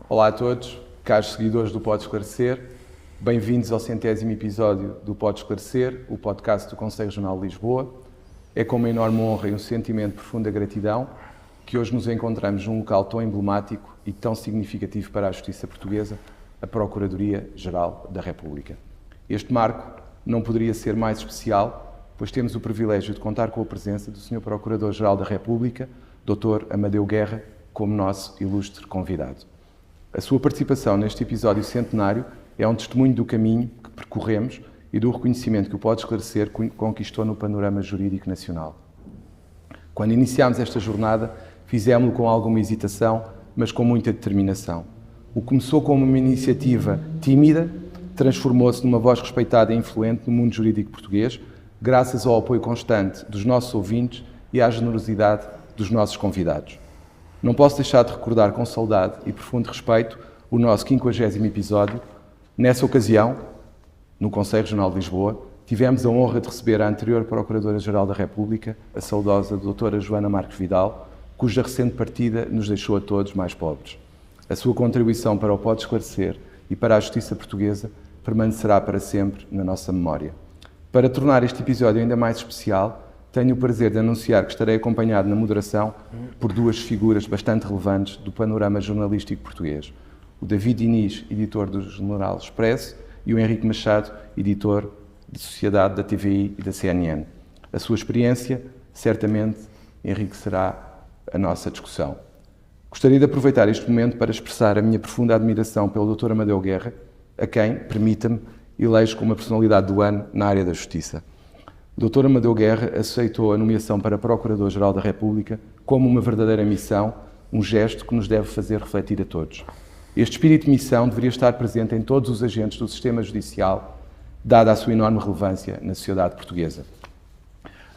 Olá a todos, caros seguidores do Pode Esclarecer, bem-vindos ao 100º episódio do Pode Esclarecer, o podcast do Conselho Regional de Lisboa. É com uma enorme honra e um sentimento de profunda gratidão que hoje nos encontramos num local tão emblemático e tão significativo para a justiça portuguesa, a Procuradoria-Geral da República. Este marco não poderia ser mais especial, pois temos o privilégio de contar com a presença do Sr. Procurador-Geral da República, Dr. Amadeu Guerra, como nosso ilustre convidado. A sua participação neste episódio centenário é um testemunho do caminho que percorremos e do reconhecimento que o Pode Esclarecer conquistou no panorama jurídico nacional. Quando iniciámos esta jornada, fizemos-lo com alguma hesitação, mas com muita determinação. O que começou como uma iniciativa tímida, transformou-se numa voz respeitada e influente no mundo jurídico português, graças ao apoio constante dos nossos ouvintes e à generosidade dos nossos convidados. Não posso deixar de recordar com saudade e profundo respeito o nosso 50º episódio. Nessa ocasião, no Conselho Regional de Lisboa, tivemos a honra de receber a anterior Procuradora-Geral da República, a saudosa doutora Joana Marques Vidal, cuja recente partida nos deixou a todos mais pobres. A sua contribuição para o Pode Esclarecer e para a justiça portuguesa permanecerá para sempre na nossa memória. Para tornar este episódio ainda mais especial, tenho o prazer de anunciar que estarei acompanhado na moderação por duas figuras bastante relevantes do panorama jornalístico português. O David Diniz, editor do Jornal Expresso, e o Henrique Machado, editor de Sociedade da TVI e da CNN. A sua experiência, certamente, enriquecerá a nossa discussão. Gostaria de aproveitar este momento para expressar a minha profunda admiração pelo Dr. Amadeu Guerra, a quem, permita-me, elejo como a personalidade do ano na área da justiça. O Dr. Amadeu Guerra aceitou a nomeação para Procurador-Geral da República como uma verdadeira missão, um gesto que nos deve fazer refletir a todos. Este espírito de missão deveria estar presente em todos os agentes do sistema judicial, dada a sua enorme relevância na sociedade portuguesa.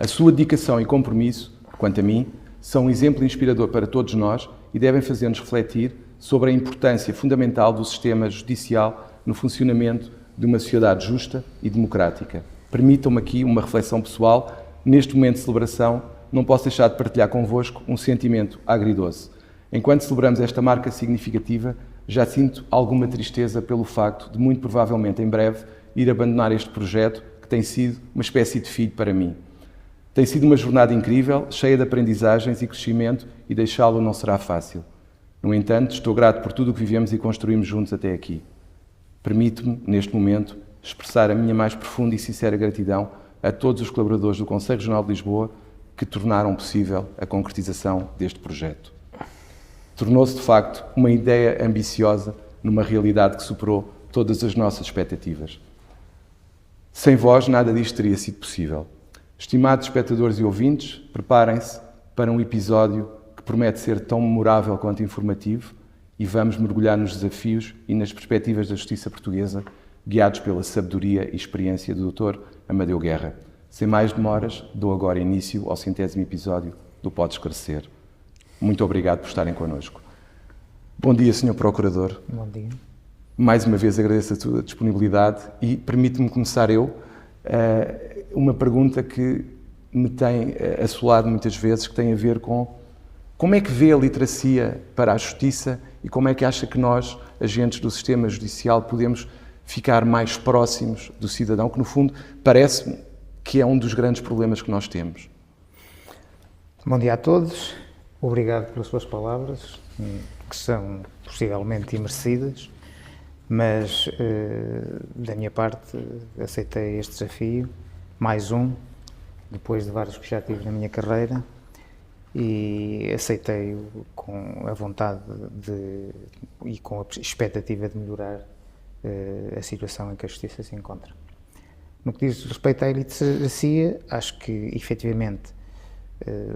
A sua dedicação e compromisso, quanto a mim, são um exemplo inspirador para todos nós e devem fazer-nos refletir sobre a importância fundamental do sistema judicial no funcionamento de uma sociedade justa e democrática. Permitam-me aqui uma reflexão pessoal. Neste momento de celebração, não posso deixar de partilhar convosco um sentimento agridoce. Enquanto celebramos esta marca significativa, já sinto alguma tristeza pelo facto de, muito provavelmente em breve, ir abandonar este projeto que tem sido uma espécie de filho para mim. Tem sido uma jornada incrível, cheia de aprendizagens e crescimento, e deixá-lo não será fácil. No entanto, estou grato por tudo o que vivemos e construímos juntos até aqui. Permito-me, neste momento, expressar a minha mais profunda e sincera gratidão a todos os colaboradores do Conselho Regional de Lisboa que tornaram possível a concretização deste projeto. Tornou-se, de facto, uma ideia ambiciosa numa realidade que superou todas as nossas expectativas. Sem vós, nada disto teria sido possível. Estimados espectadores e ouvintes, preparem-se para um episódio que promete ser tão memorável quanto informativo e vamos mergulhar nos desafios e nas perspectivas da justiça portuguesa, guiados pela sabedoria e experiência do Dr. Amadeu Guerra. Sem mais demoras, dou agora início ao 100º episódio do Pode Esclarecer. Muito obrigado por estarem connosco. Bom dia, Sr. Procurador. Bom dia. Mais uma vez agradeço a sua disponibilidade e permite-me começar uma pergunta que me tem assolado muitas vezes, que tem a ver com como é que vê a literacia para a justiça e como é que acha que nós, agentes do sistema judicial, podemos ficar mais próximos do cidadão, que no fundo parece-me que é um dos grandes problemas que nós temos. Bom dia a todos, obrigado pelas suas palavras, que são possivelmente imerecidas, mas da minha parte aceitei este desafio, mais um, depois de vários que já tive na minha carreira, e aceitei-o com a vontade e com a expectativa de melhorar a situação em que a justiça se encontra. No que diz respeito à iliteracia, acho que, efetivamente,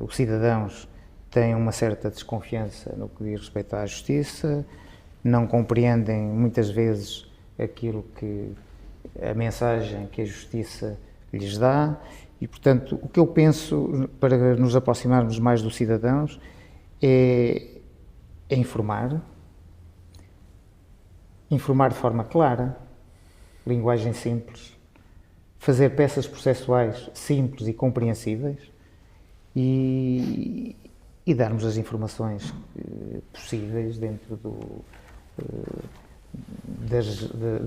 os cidadãos têm uma certa desconfiança no que diz respeito à justiça, não compreendem muitas vezes a mensagem que a justiça lhes dá e, portanto, o que eu penso para nos aproximarmos mais dos cidadãos é informar de forma clara, linguagem simples, fazer peças processuais simples e compreensíveis e darmos as informações possíveis dentro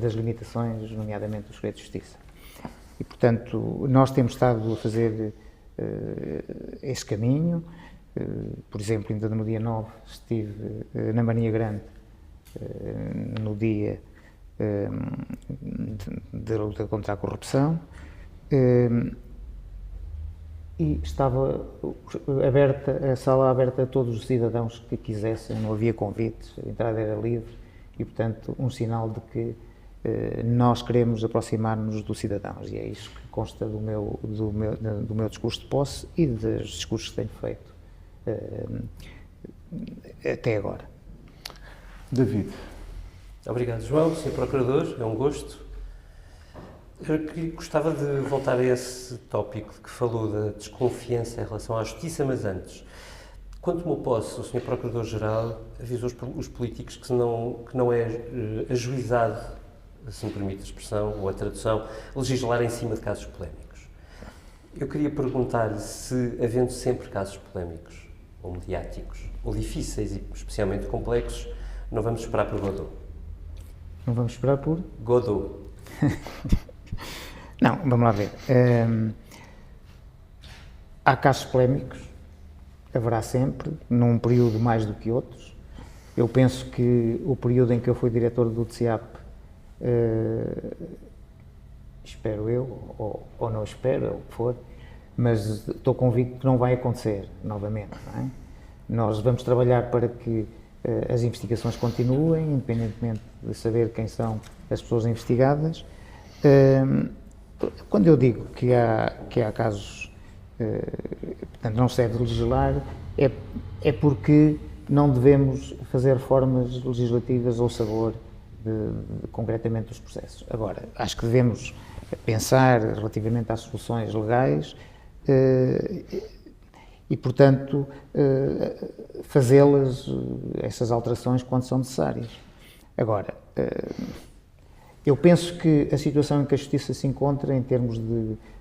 das limitações, nomeadamente do segredo de justiça. E, portanto, nós temos estado a fazer esse caminho. Por exemplo, ainda no dia 9 estive na Marinha Grande, no dia da luta contra a corrupção, e estava a sala aberta a todos os cidadãos que quisessem, não havia convites, a entrada era livre e, portanto, um sinal de que nós queremos aproximar-nos dos cidadãos, e é isso que consta do meu discurso de posse e dos discursos que tenho feito até agora. David. Obrigado, João, Sr. Procurador, é um gosto. Eu gostava de voltar a esse tópico que falou da desconfiança em relação à justiça, mas antes, quando tomou posse, o Sr. Procurador-Geral avisou os políticos que não é ajuizado, se me permite a expressão ou a tradução, legislar em cima de casos polémicos. Eu queria perguntar-lhe se, havendo sempre casos polémicos, ou mediáticos, ou difíceis e especialmente complexos, não vamos esperar por Godot? Não vamos esperar por? Godot. Não, vamos lá ver. Há casos polémicos, haverá sempre, num período mais do que outros. Eu penso que o período em que eu fui diretor do DCAP, espero eu, ou não espero, é o que for, mas estou convicto que não vai acontecer novamente, não é? Nós vamos trabalhar para que as investigações continuem, independentemente de saber quem são as pessoas investigadas. Quando eu digo que há casos, portanto, não se deve legislar, é porque não devemos fazer reformas legislativas ao sabor concretamente dos processos. Agora, acho que devemos pensar relativamente às soluções legais e, portanto, fazê-las, essas alterações, quando são necessárias. Agora, eu penso que a situação em que a justiça se encontra, em termos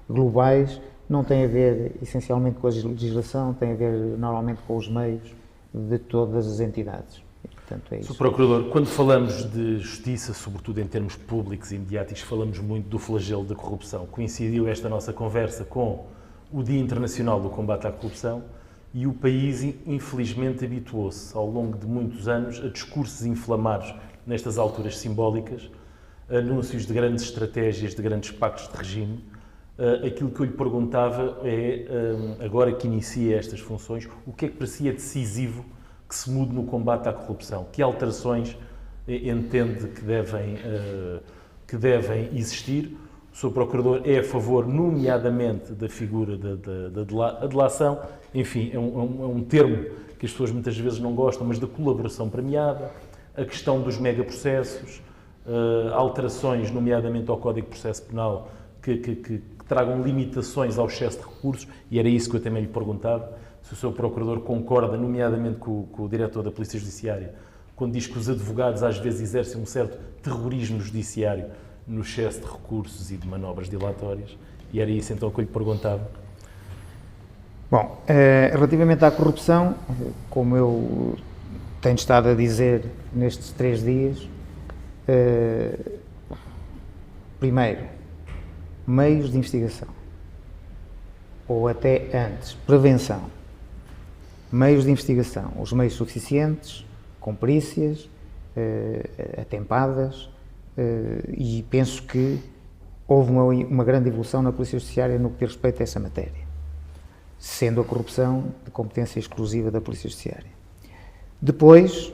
globais, não tem a ver essencialmente com a legislação, tem a ver normalmente com os meios de todas as entidades. E, portanto, é isso. Sr. Procurador, quando falamos de justiça, sobretudo em termos públicos e mediáticos, falamos muito do flagelo da corrupção. Coincidiu esta nossa conversa com o Dia Internacional do Combate à Corrupção e o país, infelizmente, habituou-se ao longo de muitos anos a discursos inflamados nestas alturas simbólicas, anúncios de grandes estratégias, de grandes pactos de regime. Aquilo que eu lhe perguntava é, agora que inicia estas funções, o que é que para si é decisivo que se mude no combate à corrupção? Que alterações entende que devem existir? O Sr. Procurador é a favor, nomeadamente, da figura da delação, enfim, é um termo que as pessoas muitas vezes não gostam, mas da colaboração premiada, a questão dos megaprocessos, alterações, nomeadamente ao Código de Processo Penal, que tragam limitações ao excesso de recursos, e era isso que eu também lhe perguntava, se o Sr. Procurador concorda, nomeadamente com o Diretor da Polícia Judiciária, quando diz que os advogados às vezes exercem um certo terrorismo judiciário no excesso de recursos e de manobras dilatórias, e era isso então que eu lhe perguntava. Bom, relativamente à corrupção, como eu tenho estado a dizer nestes 3 dias, primeiro, meios de investigação, ou até antes, prevenção, meios de investigação, os meios suficientes, com perícias, atempadas, e penso que houve uma grande evolução na Polícia Judiciária no que diz respeito a essa matéria, sendo a corrupção de competência exclusiva da Polícia Judiciária. Depois,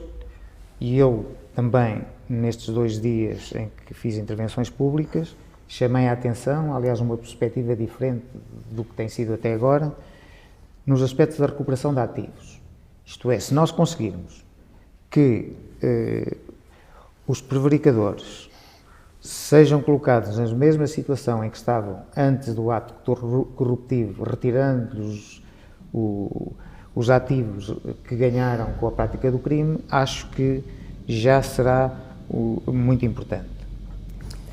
e eu também, nestes 2 dias em que fiz intervenções públicas, chamei a atenção, aliás, uma perspectiva diferente do que tem sido até agora, nos aspectos da recuperação de ativos. Isto é, se nós conseguirmos que os prevaricadores sejam colocados na mesma situação em que estavam antes do ato corruptivo, retirando os ativos que ganharam com a prática do crime, acho que já será muito importante.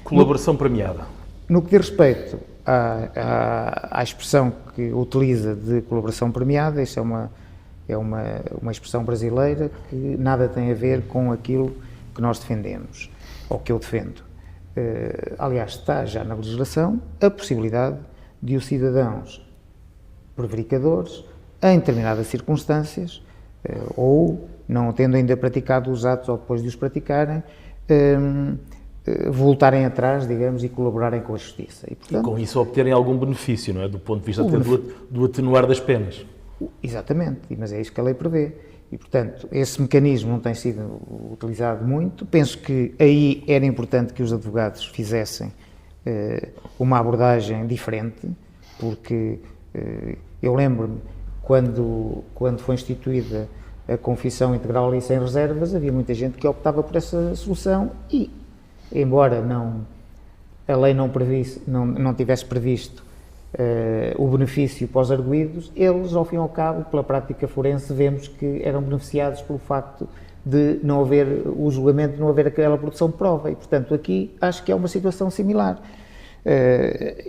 Colaboração premiada. No que diz respeito à expressão que utiliza de colaboração premiada, isso é uma expressão brasileira que nada tem a ver com aquilo que nós defendemos, ou que eu defendo, aliás, está já na legislação, a possibilidade de os cidadãos prevaricadores, em determinadas circunstâncias, ou não tendo ainda praticado os atos ou depois de os praticarem, voltarem atrás, digamos, e colaborarem com a justiça. E com isso obterem algum benefício, não é? Do ponto de vista até do atenuar das penas. Exatamente, mas é isso que a lei prevê. E, portanto, esse mecanismo não tem sido utilizado muito. Penso que aí era importante que os advogados fizessem uma abordagem diferente, porque eu lembro-me, quando foi instituída a confissão integral e sem reservas, havia muita gente que optava por essa solução e, embora a lei não tivesse previsto o benefício para os arguidos, eles, ao fim e ao cabo, pela prática forense, vemos que eram beneficiados pelo facto de não haver o julgamento, de não haver aquela produção de prova. E, portanto, aqui acho que é uma situação similar.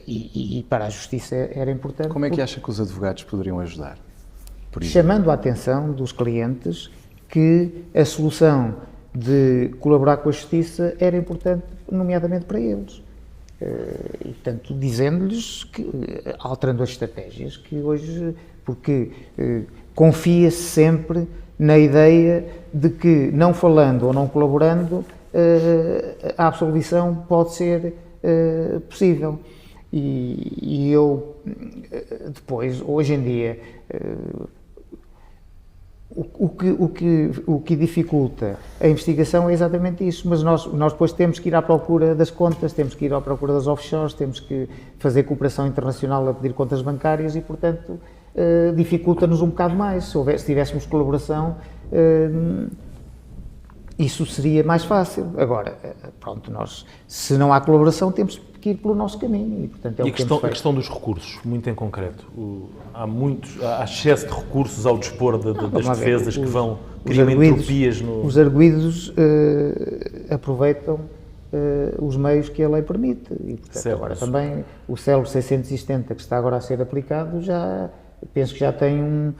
E para a Justiça era importante. Como é que acha que os advogados poderiam ajudar? Chamando a atenção dos clientes que a solução de colaborar com a Justiça era importante, nomeadamente para eles. E, portanto, dizendo-lhes que, alterando as estratégias, que hoje, porque confia-se sempre na ideia de que, não falando ou não colaborando, a absolvição pode ser possível. E eu, depois, hoje em dia, o que dificulta a investigação é exatamente isso, mas nós depois temos que ir à procura das contas, temos que ir à procura das offshores, temos que fazer cooperação internacional a pedir contas bancárias e, portanto, dificulta-nos um bocado mais. Se tivéssemos colaboração, isso seria mais fácil. Agora, pronto, se não há colaboração, temos que ir pelo nosso caminho. E, portanto, é a questão dos recursos, muito em concreto. Há excesso de recursos ao dispor das defesas que vão criando entropias no... Os arguidos aproveitam os meios que a lei permite. E, portanto, agora também o célebre 670 que está agora a ser aplicado, penso que já tem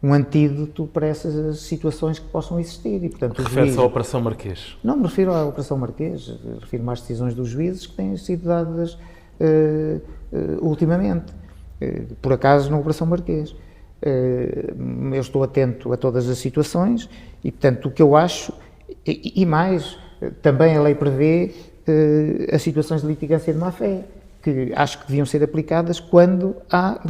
um antídoto para essas situações que possam existir. E, portanto, refere-se à Operação Marquês? Não me refiro à Operação Marquês, refiro-me às decisões dos juízes que têm sido dadas ultimamente. Por acaso, na Operação Marquês. Eu estou atento a todas as situações e, portanto, o que eu acho, e mais, também a lei prevê as situações de litigância de má-fé, que acho que deviam ser aplicadas quando há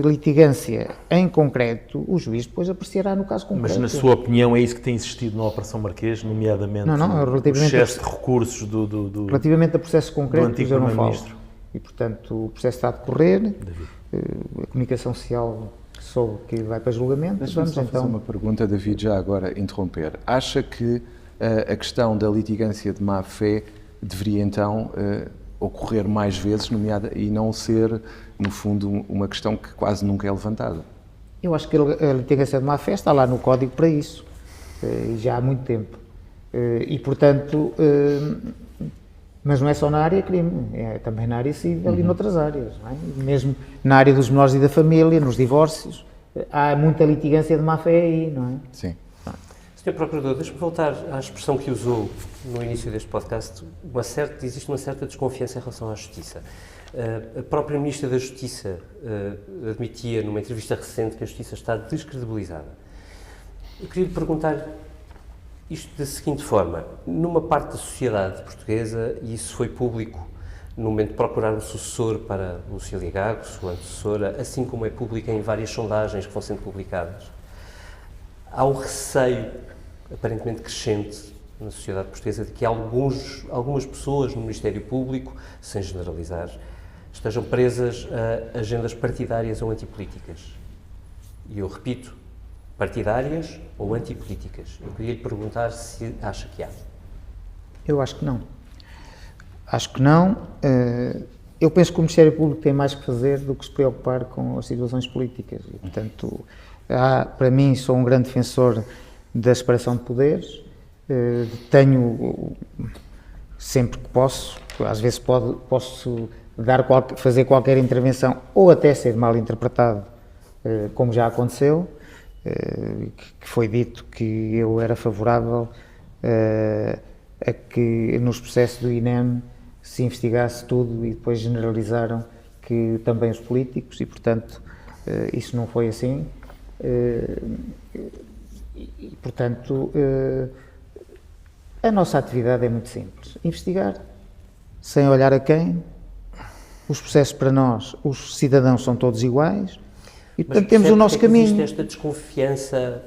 litigância em concreto, o juiz depois apreciará no caso concreto. Mas, na sua opinião, é isso que tem existido na Operação Marquês, nomeadamente o excesso de recursos do relativamente a processos concretos, antigo eu não falo. Primeiro-Ministro. E, portanto, o processo está a decorrer, a comunicação social soube que vai para julgamento. Deixa-me só fazer uma pergunta, David, já agora interromper. Acha que a questão da litigância de má-fé deveria, então, ocorrer mais vezes, e não ser, no fundo, uma questão que quase nunca é levantada? Eu acho que a litigância de má-fé está lá no Código para isso, já há muito tempo. E, portanto, mas não é só na área crime, é também na área civil e noutras áreas. Não é? Mesmo na área dos menores e da família, nos divórcios, há muita litigância de má-fé aí, não é? Sim. Sr. Procurador, deixe-me voltar à expressão que usou no início deste podcast. Existe uma certa desconfiança em relação à Justiça. A própria Ministra da Justiça admitia numa entrevista recente que a Justiça está descredibilizada. Eu queria lhe perguntar isto da seguinte forma. Numa parte da sociedade portuguesa, e isso foi público no momento de procurar um sucessor para Lucília Gago, sua antecessora, assim como é público em várias sondagens que vão sendo publicadas, há um receio aparentemente crescente na sociedade portuguesa de que algumas pessoas no Ministério Público, sem generalizar, estejam presas a agendas partidárias ou antipolíticas. E eu repito, partidárias ou antipolíticas. Eu queria lhe perguntar se acha que há. Eu acho que não. Acho que não. Eu penso que o Ministério Público tem mais que fazer do que se preocupar com as situações políticas. E, portanto, para mim, sou um grande defensor da separação de poderes. Tenho, sempre que posso, às vezes posso fazer qualquer intervenção ou até ser mal interpretado, como já aconteceu, que foi dito que eu era favorável a que nos processos do INEM se investigasse tudo e depois generalizaram que também os políticos, e portanto isso não foi assim. E portanto a nossa atividade é muito simples: investigar, sem olhar a quem. Os processos para nós, os cidadãos são todos iguais e portanto temos o nosso caminho. Existe esta desconfiança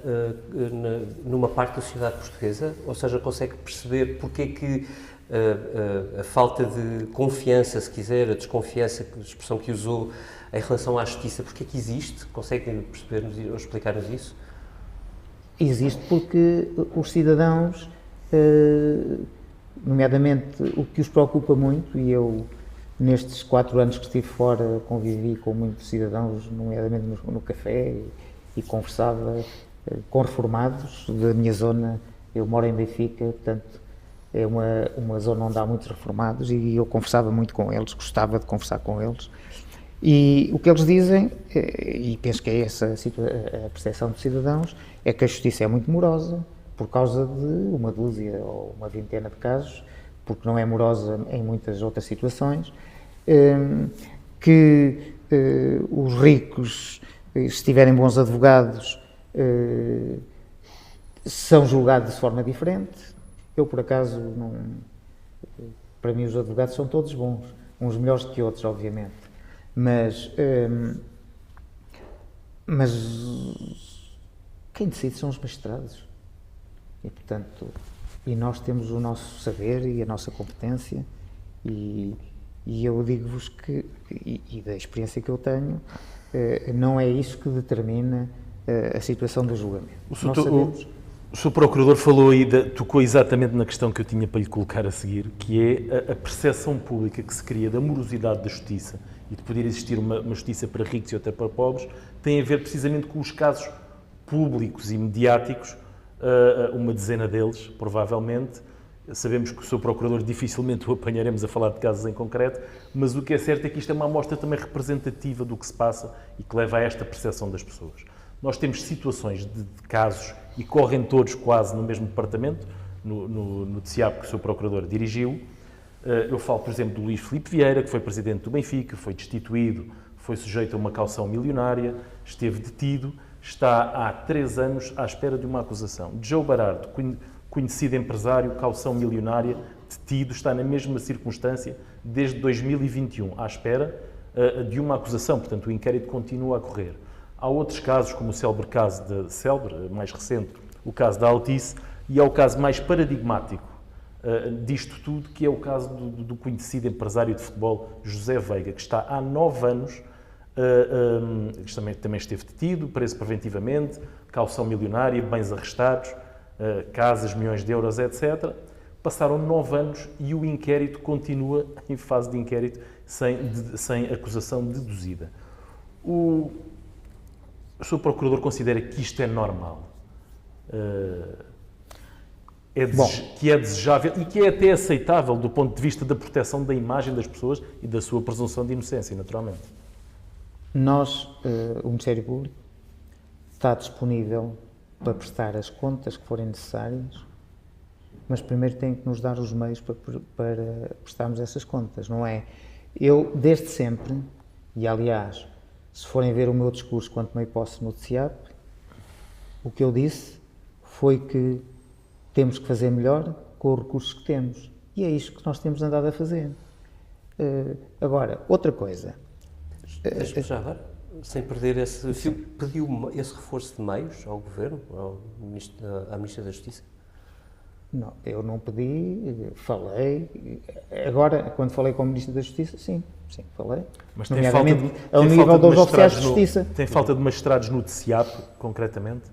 numa parte da sociedade portuguesa? Ou seja, consegue perceber porque é que a falta de confiança, se quiser, a desconfiança, a expressão que usou em relação à justiça, porque é que existe? Consegue perceber-nos ou explicar-nos isso? Existe porque os cidadãos, nomeadamente, o que os preocupa muito, e eu nestes 4 anos que estive fora convivi com muitos cidadãos, nomeadamente no café, e conversava com reformados da minha zona. Eu moro em Benfica, portanto é uma zona onde há muitos reformados, e eu conversava muito com eles, gostava de conversar com eles. E o que eles dizem, e penso que é essa a percepção dos cidadãos, é que a justiça é muito morosa por causa de uma dúzia ou uma vintena de casos, porque não é morosa em muitas outras situações, que os ricos, se tiverem bons advogados, são julgados de forma diferente. Eu, por acaso, não, para mim os advogados são todos bons, uns melhores que outros, obviamente, mas quem decide são os magistrados, e portanto, e nós temos o nosso saber e a nossa competência, e eu digo-vos que, e da experiência que eu tenho, não é isso que determina a situação do julgamento. Nós sabemos. O Sr. Procurador falou e tocou exatamente na questão que eu tinha para lhe colocar a seguir, que é a percepção pública que se cria da morosidade da justiça e de poder existir uma justiça para ricos e outra para pobres, tem a ver precisamente com os casos públicos e mediáticos, uma dezena deles, provavelmente. Sabemos que o Sr. Procurador dificilmente o apanharemos a falar de casos em concreto, mas o que é certo é que isto é uma amostra também representativa do que se passa e que leva a esta percepção das pessoas. Nós temos situações de casos, e correm todos quase no mesmo departamento, no TSIAP que o Sr. Procurador dirigiu. Eu falo, por exemplo, do Luís Filipe Vieira, que foi presidente do Benfica, foi destituído, foi sujeito a uma caução milionária, esteve detido, está há 3 anos à espera de uma acusação. Joe Barardo, conhecido empresário, caução milionária, detido, está na mesma circunstância desde 2021, à espera de uma acusação, portanto o inquérito continua a correr. Há outros casos, como o célebre caso mais recente, o caso da Altice, e há o caso mais paradigmático disto tudo, que é o caso do conhecido empresário de futebol José Veiga, que está há 9 anos, também esteve detido, preso preventivamente, caução milionária, bens arrestados, casas, milhões de euros, etc. Passaram 9 anos e o inquérito continua em fase de inquérito sem acusação deduzida. O Sr. Procurador considera que isto é normal? Que é desejável e que é até aceitável do ponto de vista da proteção da imagem das pessoas e da sua presunção de inocência, naturalmente? Nós, o Ministério Público, está disponível para prestar as contas que forem necessárias, mas primeiro tem que nos dar os meios para prestarmos essas contas, não é? Eu, desde sempre, e aliás, se forem ver o meu discurso quanto tomei posse no TSIAP, o que eu disse foi que temos que fazer melhor com os recursos que temos. E é isto que nós temos andado a fazer. Agora, outra coisa. Deixa-me já agora, sem perder esse fio, pediu esse reforço de meios ao Governo, à Ministra da Justiça? Não, eu não pedi, falei. Agora, quando falei com o Ministro da Justiça, sim, falei. Mas tem falta ao nível dos oficiais de Justiça. Tem falta de magistrados no TSIAP, concretamente?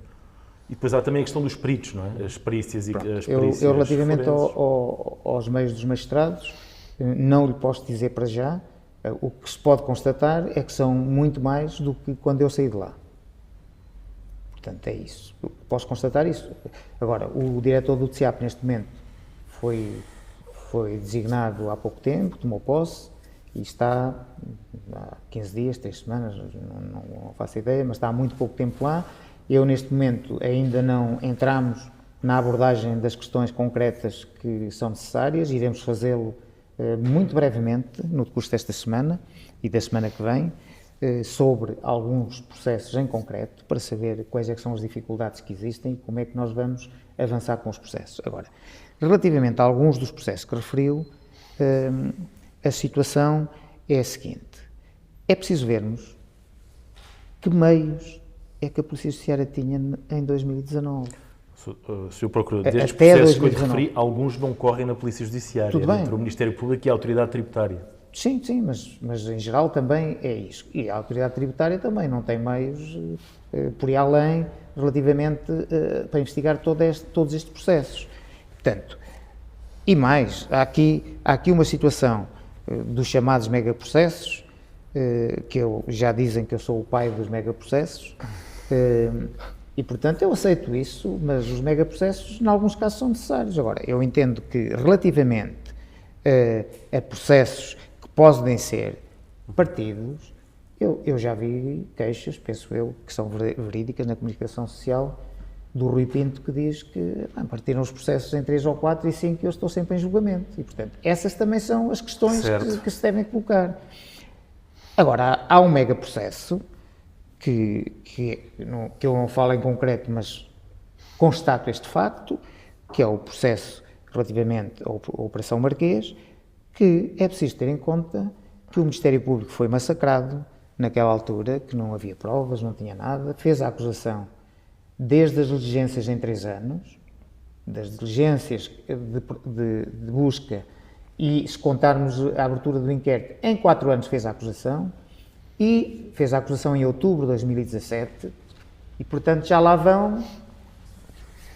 E depois há também a questão dos peritos, não é? As perícias e as perícias. Eu relativamente aos meios dos magistrados, não lhe posso dizer para já. O que se pode constatar é que são muito mais do que quando eu saí de lá. Portanto, é isso. Eu posso constatar isso. Agora, o diretor do TSIAP, neste momento, foi designado há pouco tempo, tomou posse, e está há 15 dias, 3 semanas, não faço ideia, mas está há muito pouco tempo lá. Eu, neste momento, ainda não entramos na abordagem das questões concretas que são necessárias. Iremos fazê-lo muito brevemente, no curso desta semana e da semana que vem, sobre alguns processos em concreto, para saber quais é que são as dificuldades que existem e como é que nós vamos avançar com os processos. Agora, relativamente a alguns dos processos que referiu, a situação é a seguinte: é preciso vermos que meios é que a Polícia Judiciária tinha em 2019. Sr. Procurador, destes Até processos que eu lhe 2019. referi, alguns não correm na Polícia Judiciária, Tudo bem. entre o Ministério Público e a Autoridade Tributária. Sim, mas em geral também é isso. E a Autoridade Tributária também não tem meios por ir além relativamente para investigar todos estes processos. Portanto, e mais, há aqui uma situação dos chamados megaprocessos, que já dizem que eu sou o pai dos megaprocessos, e portanto eu aceito isso, mas os megaprocessos em alguns casos são necessários. Agora, eu entendo que relativamente a processos que podem ser partidos, eu já vi queixas, penso eu, que são verídicas na comunicação social, do Rui Pinto, que diz que partiram os processos em 3 ou 4 e 5 e eu estou sempre em julgamento. E, portanto, essas também são as questões que se devem colocar. Agora, há um megaprocesso que eu não falo em concreto, mas constato este facto, que é o processo relativamente à Operação Marquês, que é preciso ter em conta que o Ministério Público foi massacrado naquela altura, que não havia provas, não tinha nada, fez a acusação desde as diligências em 3 anos, das diligências de busca, e se contarmos a abertura do inquérito, em 4 anos fez a acusação, e fez a acusação em outubro de 2017, e portanto já lá vão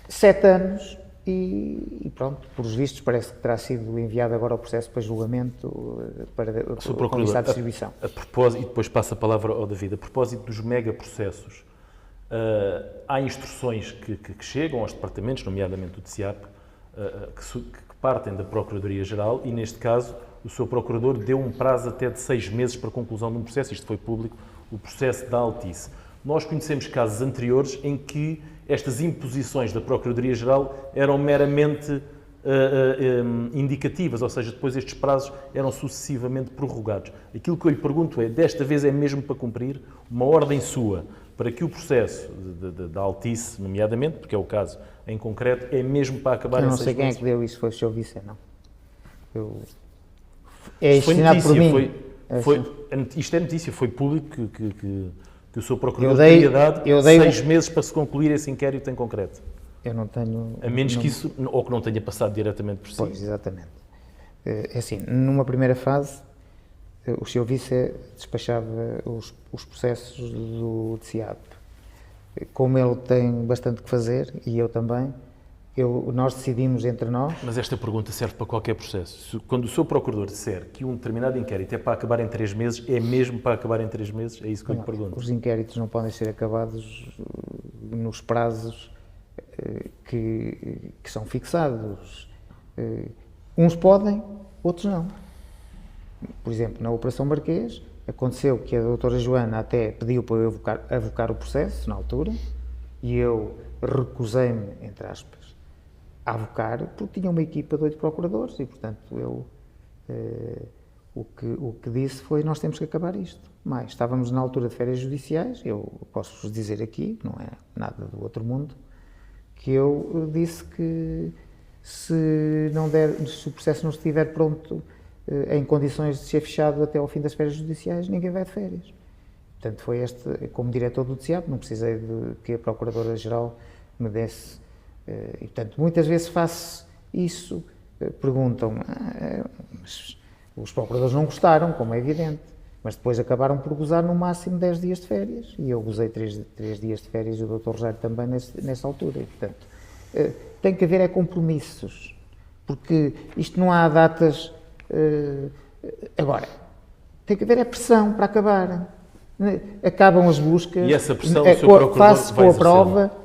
7 anos, e pronto, por os vistos parece que terá sido enviado agora o processo para julgamento para o Comissário de Distribuição. A propósito, e depois passo a palavra ao David, a propósito dos megaprocessos, há instruções que chegam aos departamentos, nomeadamente do TSIAP, que partem da Procuradoria-Geral e, neste caso, o Sr. Procurador deu um prazo até de 6 meses para a conclusão de um processo, isto foi público, o processo da Altice. Nós conhecemos casos anteriores em que estas imposições da Procuradoria-Geral eram meramente indicativas, ou seja, depois estes prazos eram sucessivamente prorrogados. Aquilo que eu lhe pergunto é, desta vez é mesmo para cumprir uma ordem sua, para que o processo da Altice, nomeadamente, porque é o caso em concreto, é mesmo para acabar em 6 meses? Eu não sei quem é que deu isso, foi o Sr. Vice, não. É ensinado por mim. Isto é notícia, foi público que o Sr. Procurador teria dado 6 meses para se concluir esse inquérito em concreto. Eu não tenho... A menos que isso, ou que não tenha passado diretamente por si. Pois, exatamente. É assim, numa primeira fase, o Sr. Vice despachava os processos do TSIAP. Como ele tem bastante que fazer, e eu também, nós decidimos entre nós... Mas esta pergunta serve para qualquer processo. Quando o seu Procurador disser que um determinado inquérito é para acabar em 3 meses, é mesmo para acabar em 3 meses? É isso que eu lhe pergunto. Os inquéritos não podem ser acabados nos prazos que são fixados. Uns podem, outros não. Por exemplo, na Operação Marquês, aconteceu que a doutora Joana até pediu para eu avocar o processo, na altura, e eu recusei-me, entre aspas, a avocar, porque tinha uma equipa de 8 procuradores e, portanto, eu o que disse foi: nós temos que acabar isto. Mas estávamos na altura de férias judiciais, eu posso-vos dizer aqui, não é nada do outro mundo, que eu disse que se o processo não estiver pronto em condições de ser fechado até ao fim das férias judiciais, ninguém vai de férias. Portanto, foi como diretor do TSIAP, não precisei de que a Procuradora-Geral me desse. E, portanto, muitas vezes faço isso, perguntam, mas os procuradores não gostaram, como é evidente, mas depois acabaram por gozar no máximo 10 dias de férias, e eu gozei 3 dias de férias e o Dr. Rogério também nessa altura. E, portanto, tem que haver compromissos, porque isto não há datas... agora, tem que haver pressão para acabar. Acabam as buscas... E essa pressão o Sr. Procurador faz-se vai com a exercer. prova...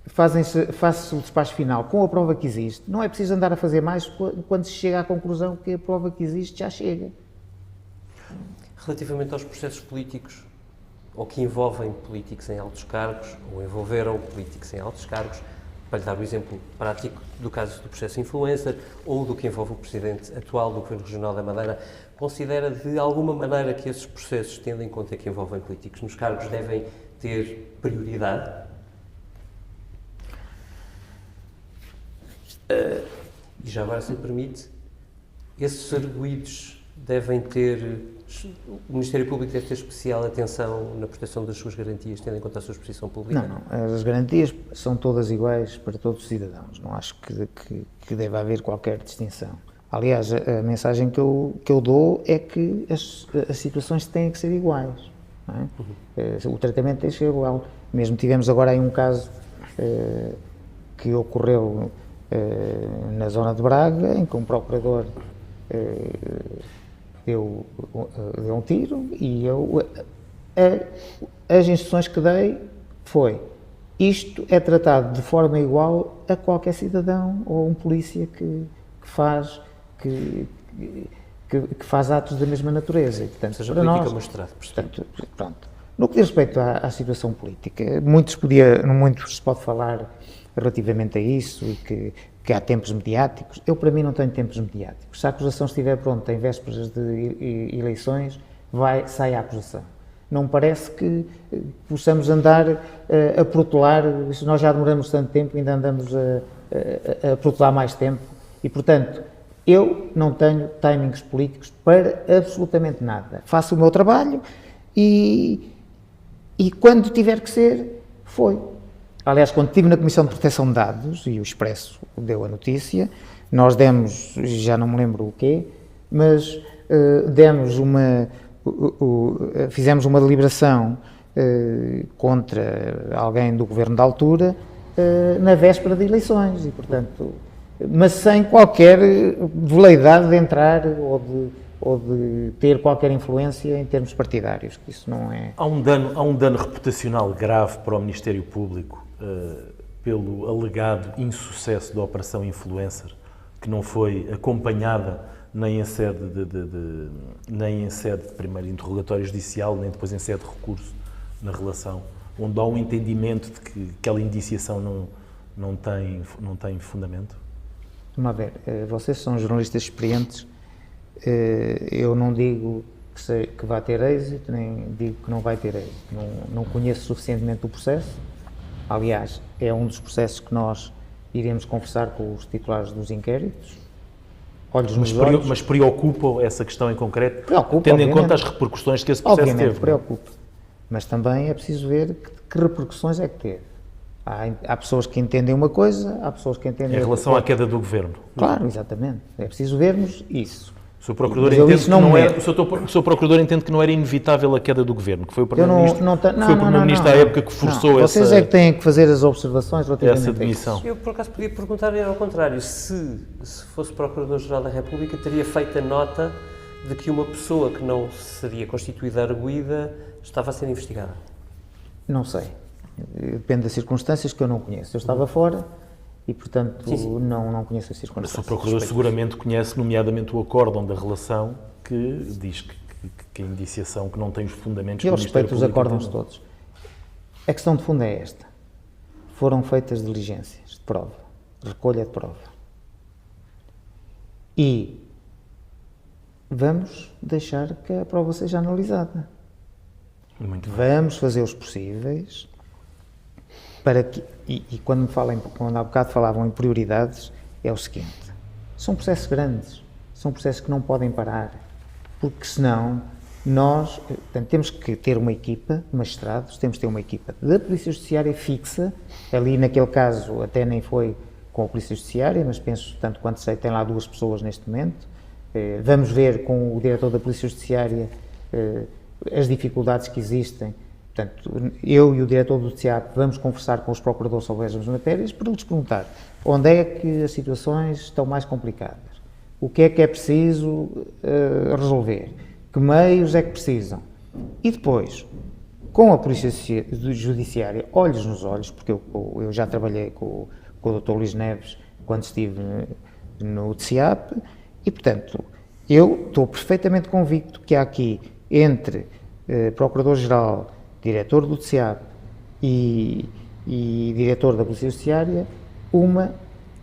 Faz-se o despacho final com a prova que existe. Não é preciso andar a fazer mais quando se chega à conclusão que a prova que existe já chega. Relativamente aos processos políticos, ou que envolvem políticos em altos cargos, ou envolveram políticos em altos cargos, para lhe dar o exemplo prático do caso do processo influencer ou do que envolve o presidente atual do Governo Regional da Madeira, considera de alguma maneira que esses processos, tendo em conta que envolvem políticos nos cargos, devem ter prioridade? E já agora, se me permite, esses arguidos devem ter... O Ministério Público deve ter especial atenção na proteção das suas garantias, tendo em conta a sua exposição pública? Não. As garantias são todas iguais para todos os cidadãos. Não acho que deva haver qualquer distinção. Aliás, a mensagem que eu dou é que as situações têm que ser iguais. Não é? O tratamento tem que ser igual. Mesmo tivemos agora aí um caso que ocorreu na zona de Braga, em que um procurador deu um tiro e as instruções que dei foi: isto é tratado de forma igual a qualquer cidadão ou um polícia que faz atos da mesma natureza. E, portanto, seja, para política nós, mostrada. portanto, pronto. No que diz respeito à situação política, muito se pode falar relativamente a isso e que há tempos mediáticos. Eu, para mim, não tenho tempos mediáticos. Se a acusação estiver pronta em vésperas de eleições, sai a acusação. Não me parece que possamos andar a protelar, se nós já demoramos tanto tempo, ainda andamos a protelar mais tempo. E, portanto, eu não tenho timings políticos para absolutamente nada. Faço o meu trabalho e quando tiver que ser, foi. Aliás, quando estive na Comissão de Proteção de Dados, e o Expresso deu a notícia, nós demos, já não me lembro o quê, mas fizemos uma deliberação contra alguém do Governo da altura na véspera de eleições, e portanto, mas sem qualquer veleidade de entrar ou de ter qualquer influência em termos partidários, que isso não é... Há um dano reputacional grave para o Ministério Público pelo alegado insucesso da Operação Influencer, que não foi acompanhada nem em sede de primeiro interrogatório judicial, nem depois em sede de recurso na relação, onde há um entendimento de que aquela indiciação não tem fundamento? Vamos ver, vocês são jornalistas experientes, eu não digo que vai ter êxito, nem digo que não vai ter êxito. Não conheço suficientemente o processo. Aliás, é um dos processos que nós iremos conversar com os titulares dos inquéritos. Mas preocupa essa questão em concreto, preocupa, tendo obviamente. Em conta as repercussões que esse processo Obviamente, teve? preocupa. Mas também é preciso ver que repercussões é que teve. Há pessoas que entendem uma coisa, há pessoas que entendem... Em relação à queda do Governo? Claro, exatamente. É preciso vermos isso. O Sr. Procurador entende que não era inevitável a queda do Governo, que foi o Primeiro-Ministro à época que forçou essa... Vocês é que têm que fazer as observações relativamente essa demissão. Eu, por acaso, podia perguntar ao contrário. Se fosse Procurador-Geral da República, teria feito a nota de que uma pessoa que não seria constituída arguida estava a ser investigada? Não sei. Depende das circunstâncias que eu não conheço. Eu estava fora e, portanto, sim. Não conheço as circunstâncias. Mas o Procurador seguramente conhece, nomeadamente, o acórdão da relação que diz que a indiciação que não tem os fundamentos... Eu respeito os acórdãos todos. A questão de fundo é esta. Foram feitas diligências de prova, recolha de prova. E vamos deixar que a prova seja analisada. Muito bem. Vamos fazer os possíveis para que... E quando há bocado falavam em prioridades, é o seguinte. São processos grandes, são processos que não podem parar, porque senão nós temos que ter uma equipa de magistrados, temos que ter uma equipa da Polícia Judiciária fixa, ali naquele caso até nem foi com a Polícia Judiciária, mas penso, tanto quanto sei, tem lá 2 pessoas neste momento. Vamos ver com o diretor da Polícia Judiciária as dificuldades que existem. Portanto, eu e o diretor do TSEAP vamos conversar com os procuradores sobre essas matérias para lhes perguntar onde é que as situações estão mais complicadas, o que é preciso resolver, que meios é que precisam. E depois, com a Polícia Judiciária, olhos nos olhos, porque eu já trabalhei com o Dr. Luís Neves quando estive no TSEAP, e, portanto, eu estou perfeitamente convicto que há aqui, entre Procurador-Geral, diretor do TSEAP e diretor da Polícia Judiciária, uma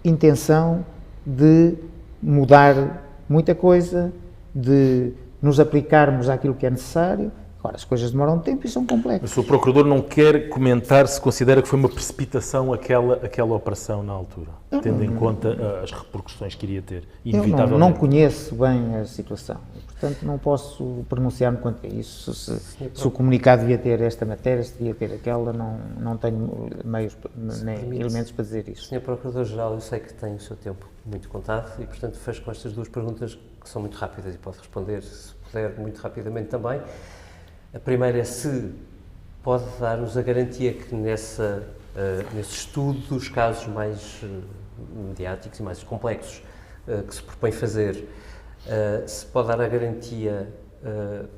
intenção de mudar muita coisa, de nos aplicarmos àquilo que é necessário. Agora, as coisas demoram tempo e são complexas. O Sr. Procurador não quer comentar se considera que foi uma precipitação aquela operação na altura, tendo em conta as repercussões que iria ter, inevitavelmente. Eu não conheço bem a situação, portanto não posso pronunciar-me quanto a isso. Se o comunicado devia ter esta matéria, se devia ter aquela, não tenho meios nem elementos para dizer isso. Sr. Procurador-Geral, eu sei que tem o seu tempo muito contado e, portanto, fecho com estas duas perguntas que são muito rápidas e pode responder, se puder, muito rapidamente também. A primeira é se pode dar-nos a garantia que nesse estudo dos casos mais mediáticos e mais complexos que se propõe fazer, se pode dar a garantia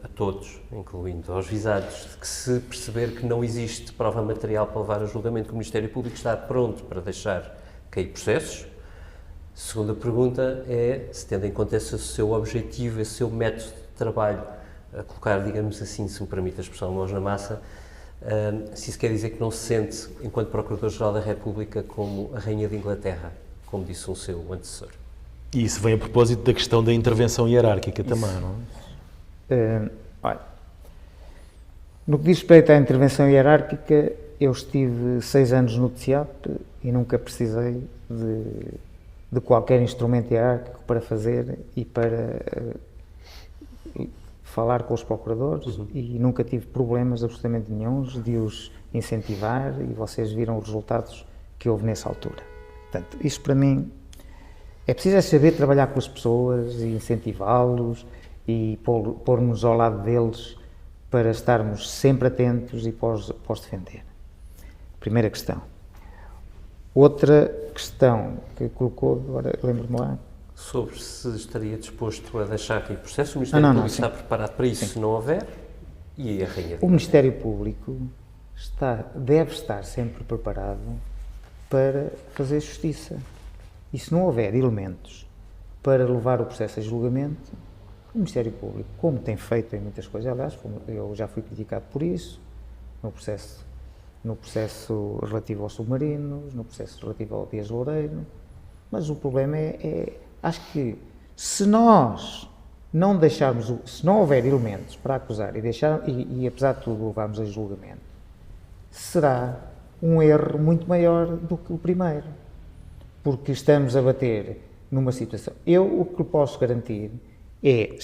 a todos, incluindo aos visados, de que se perceber que não existe prova material para levar a julgamento, que o Ministério Público está pronto para deixar cair processos. Segunda pergunta é se, tendo em conta esse seu objetivo, esse seu método de trabalho, a colocar, digamos assim, se me permite a expressão, mãos na massa, se isso quer dizer que não se sente, enquanto Procurador-Geral da República, como a Rainha de Inglaterra, como disse o seu antecessor. E isso vem a propósito da questão da intervenção hierárquica também, não é? Olha, no que diz respeito à intervenção hierárquica, eu estive 6 anos no TSIAP e nunca precisei de qualquer instrumento hierárquico para fazer e para falar com os procuradores e nunca tive problemas absolutamente nenhuns de os incentivar e vocês viram os resultados que houve nessa altura. Portanto, isso para mim é preciso saber trabalhar com as pessoas e incentivá-los e pôr-nos ao lado deles para estarmos sempre atentos e pós defender. Primeira questão. Outra questão que colocou, agora lembro-me lá. Sobre se estaria disposto a deixar cair processo, o Ministério Público está preparado para isso, se não houver, e a Rainha... O Ministério Público deve estar sempre preparado para fazer justiça. E se não houver elementos para levar o processo a julgamento, o Ministério Público, como tem feito em muitas coisas, aliás, eu já fui criticado por isso, no processo relativo aos submarinos, no processo relativo ao Dias Loureiro, mas o problema acho que se nós não deixarmos, se não houver elementos para acusar e apesar de tudo levarmos a julgamento, será um erro muito maior do que o primeiro, porque estamos a bater numa situação. Eu o que posso garantir é,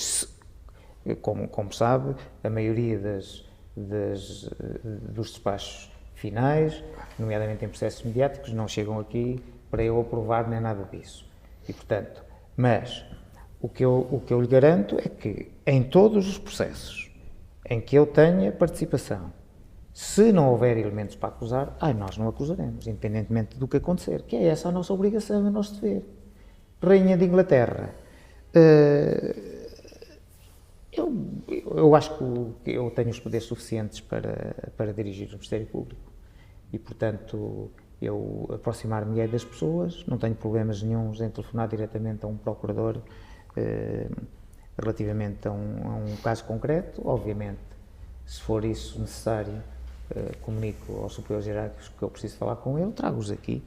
como sabe, a maioria dos despachos finais, nomeadamente em processos mediáticos, não chegam aqui para eu aprovar nem nada disso. E, portanto, mas o que eu lhe garanto é que em todos os processos em que eu tenha participação, se não houver elementos para acusar, nós não acusaremos, independentemente do que acontecer, que é essa a nossa obrigação, o nosso dever. Rainha de Inglaterra, eu acho que eu tenho os poderes suficientes para dirigir o Ministério Público e, portanto, eu aproximar-me das pessoas, não tenho problemas nenhuns em telefonar diretamente a um procurador relativamente a um caso concreto. Obviamente, se for isso necessário, comunico aos superiores hierárquicos que eu preciso falar com ele, trago-os aqui,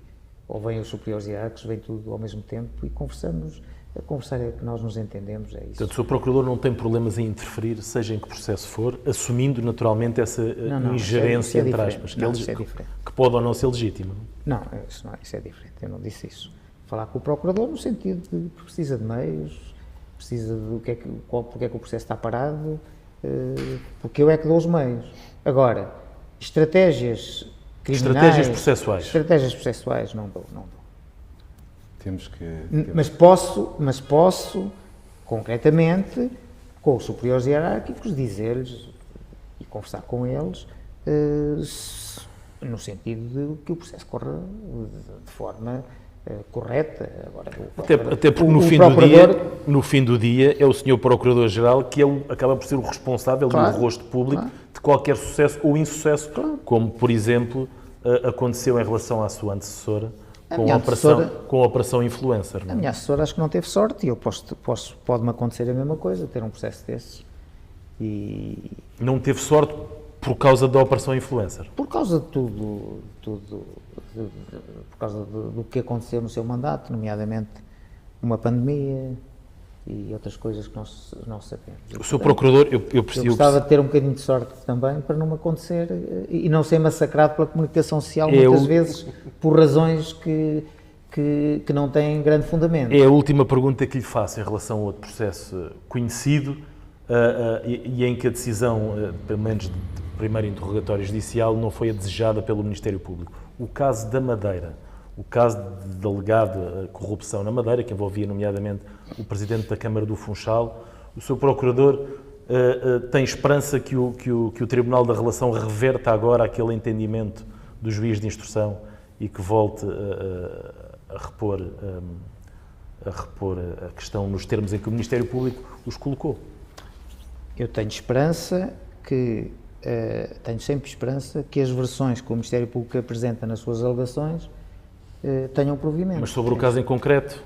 ou vêm os superiores hierárquicos, vem tudo ao mesmo tempo e conversamos. A conversar é que nós nos entendemos, é isso. Portanto, o Sr. Procurador não tem problemas em interferir, seja em que processo for, assumindo naturalmente essa ingerência, entre aspas, que pode ou não ser legítima. Não, isso é diferente, eu não disse isso. Falar com o Procurador no sentido de que precisa de meios, precisa de porque é que o processo está parado, porque eu é que dou os meios. Agora, estratégias criminais... Estratégias processuais não dou. Temos que... Mas posso, concretamente, com os superiores hierárquicos, dizer-lhes e conversar com eles no sentido de que o processo corra de forma correta. Agora, até porque no fim do dia é o Sr. Procurador-Geral que acaba por ser o responsável e o rosto público de qualquer sucesso ou insucesso, como, por exemplo, aconteceu em relação à sua antecessora, com a Operação Influencer. Não? A minha assessora acho que não teve sorte e pode-me acontecer a mesma coisa, ter um processo desses. Não teve sorte Por causa da Operação Influencer? Por causa de tudo, por causa do que aconteceu no seu mandato, nomeadamente uma pandemia e outras coisas que nós não sabemos. O Sr. Procurador, eu gostava de ter um bocadinho de sorte também para não me acontecer e não ser massacrado pela comunicação social muitas vezes por razões que não têm grande fundamento. É a última pergunta que lhe faço em relação a outro processo conhecido e em que a decisão, pelo menos de primeiro interrogatório judicial, não foi a desejada pelo Ministério Público. O caso da Madeira, o caso de alegada corrupção na Madeira, que envolvia nomeadamente o Presidente da Câmara do Funchal, o Sr. Procurador tem esperança que o Tribunal da Relação reverta agora aquele entendimento do juiz de instrução e que volte a repor a questão nos termos em que o Ministério Público os colocou? Eu tenho esperança tenho sempre esperança que as versões que o Ministério Público apresenta nas suas alegações tenham provimento. Mas sobre o caso em concreto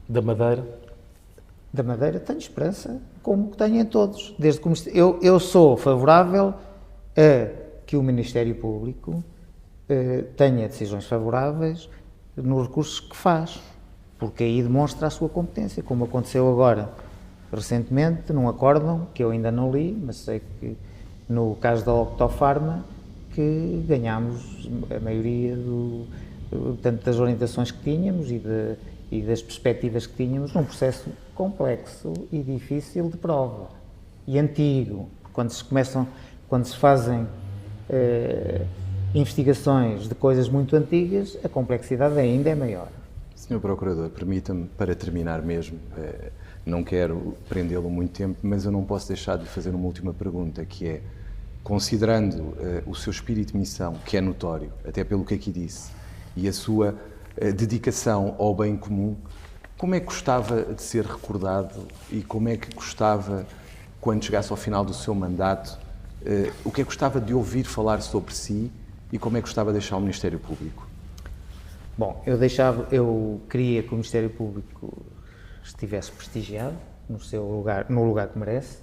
da Madeira? Da Madeira tenho esperança, como tenho em todos. Desde que eu sou favorável a que o Ministério Público tenha decisões favoráveis nos recursos que faz, porque aí demonstra a sua competência, como aconteceu agora recentemente, num acórdão que eu ainda não li, mas sei que no caso da Octofarma que ganhámos a maioria tanto das orientações que tínhamos e das perspectivas que tínhamos num processo complexo e difícil de prova e antigo. Quando se fazem investigações de coisas muito antigas, a complexidade ainda é maior. Sr. Procurador, permita-me, para terminar mesmo, não quero prendê-lo muito tempo, mas eu não posso deixar de lhe fazer uma última pergunta, que é, considerando o seu espírito de missão, que é notório, até pelo que aqui disse, e a sua dedicação ao bem comum, como é que gostava de ser recordado e como é que gostava, quando chegasse ao final do seu mandato, o que é que gostava de ouvir falar sobre si e como é que gostava de deixar o Ministério Público? Bom, eu queria que o Ministério Público estivesse prestigiado no lugar que merece.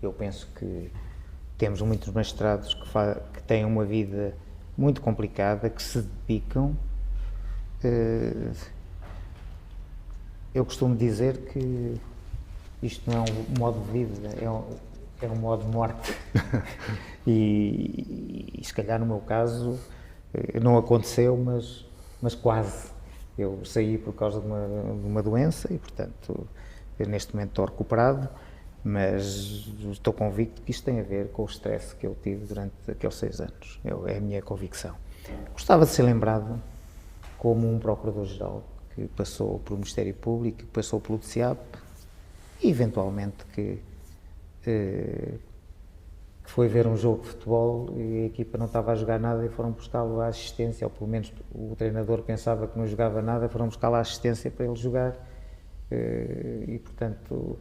Eu penso que temos muitos magistrados que têm uma vida muito complicada, que se dedicam. Eu costumo dizer que isto não é um modo de vida, é um modo de morte. E se calhar no meu caso não aconteceu, mas quase. Eu saí por causa de uma doença e, portanto, neste momento estou recuperado, mas estou convicto que isto tem a ver com o stress que eu tive durante aqueles 6 anos. É a minha convicção. Gostava de ser lembrado como um Procurador-Geral que passou pelo Ministério Público, que passou pelo DCAP e, eventualmente, que foi ver um jogo de futebol e a equipa não estava a jogar nada e foram buscá-lo à assistência, ou pelo menos o treinador pensava que não jogava nada, foram buscá-lo à assistência para ele jogar. E, portanto,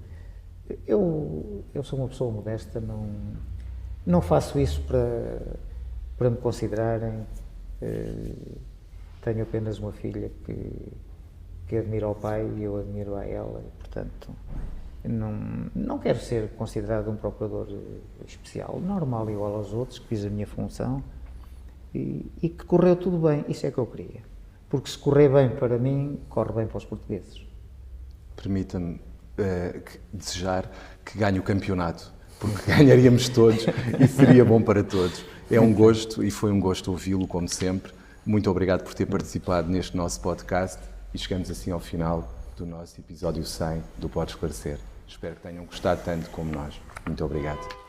eu sou uma pessoa modesta, não faço isso para me considerarem. Tenho apenas uma filha que admira o pai e eu admiro a ela, e, portanto, não quero ser considerado um procurador especial, normal, igual aos outros, que fiz a minha função e que correu tudo bem. Isso é que eu queria, porque se correr bem para mim, corre bem para os portugueses. Permita-me desejar que ganhe o campeonato, porque ganharíamos todos e seria bom para todos. É um gosto e foi um gosto ouvi-lo, como sempre. Muito obrigado por ter participado neste nosso podcast e chegamos assim ao final do nosso episódio 100 do Pode Esclarecer. Espero que tenham gostado tanto como nós. Muito obrigado.